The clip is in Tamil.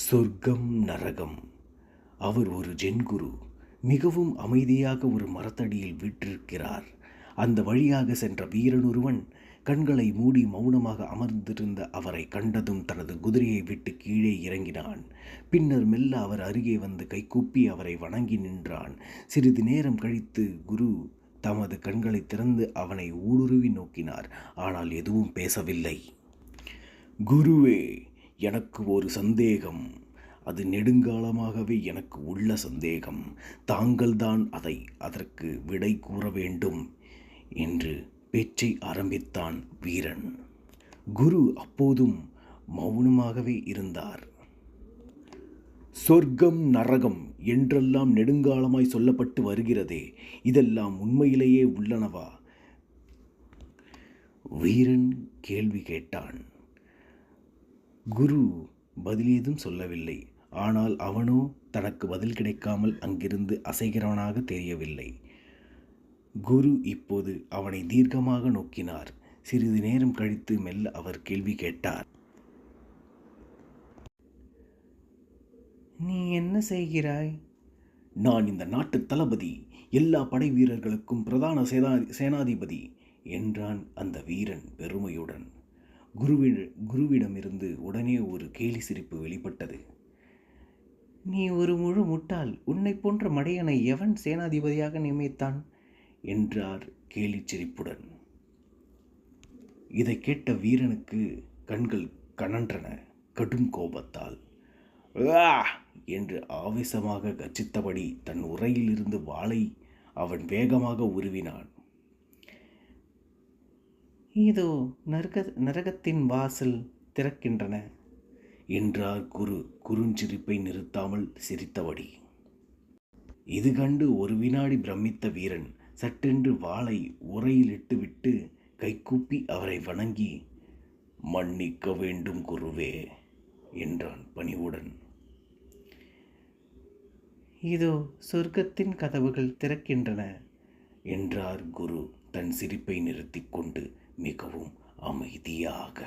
சொர்க்கம் நரகம். அவர் ஒரு ஜென் குரு. மிகவும் அமைதியாக ஒரு மரத்தடியில் வீற்றிருக்கிறார். அந்த வழியாக சென்ற வீரனொருவன் கண்களை மூடி மௌனமாக அமர்ந்திருந்த அவரை கண்டதும் தனது குதிரையை விட்டு கீழே இறங்கினான். பின்னர் மெல்ல அவர் அருகே வந்து கைகூப்பி அவரை வணங்கி நின்றான். சிறிது நேரம் கழித்து குரு தமது கண்களை திறந்து அவனை ஊடுருவி நோக்கினார். ஆனால் எதுவும் பேசவில்லை. குருவே, எனக்கு ஒரு சந்தேகம். அது நெடுங்காலமாகவே எனக்கு உள்ள சந்தேகம். தாங்கள்தான் அதற்கு விடை கூற வேண்டும் என்று பேச்சை ஆரம்பித்தான் வீரன். குரு அப்போதும் மௌனமாகவே இருந்தார். சொர்க்கம் நரகம் என்றெல்லாம் நெடுங்காலமாய் சொல்லப்பட்டு வருகிறதே, இதெல்லாம் உண்மையிலேயே உள்ளனவா? வீரன் கேள்வி கேட்டான். குரு பதில் ஏதும் சொல்லவில்லை. ஆனால் அவனோ தனக்கு பதில் கிடைக்காமல் அங்கிருந்து அசைகிறவனாக தெரியவில்லை. குரு இப்போது அவனை தீர்க்கமாக நோக்கினார். சிறிது நேரம் கழித்து மெல்ல அவர் கேள்வி கேட்டார். நீ என்ன செய்கிறாய்? நான் இந்த நாட்டு தளபதி, எல்லா படை வீரர்களுக்கும் பிரதான சேனாதிபதி என்றான் அந்த வீரன் பெருமையுடன். குருவிடமிருந்து உடனே ஒரு கேலி சிரிப்பு வெளிப்பட்டது. நீ ஒரு முழு முட்டாள். உன்னை போன்ற மடையனை எவன் சேனாதிபதியாக நியமித்தான் என்றார் கேலி சிரிப்புடன். இதை கேட்ட வீரனுக்கு கண்கள் கனன்றன. கடும் கோபத்தால் என்று ஆவேசமாக கர்ஜித்தபடி தன் உரையிலிருந்து வாளை அவன் வேகமாக உருவினான். இதோ நரகத்தின் வாசல் திறக்கின்றன என்றார் குரு குறுஞ்சிரிப்பை நிறுத்தாமல் சிரித்தபடி. இது கண்டு ஒரு வினாடி பிரமித்த வீரன் சட்டென்று வாளை உரையிலிட்டுவிட்டு கைகூப்பி அவரை வணங்கி, மன்னிக்க வேண்டும் குருவே என்றான் பணிவுடன். இதோ சொர்க்கத்தின் கதவுகள் திறக்கின்றன என்றார் குரு தன் சிரிப்பை நிறுத்திக் கொண்டு மிகவும் அமைதியாக.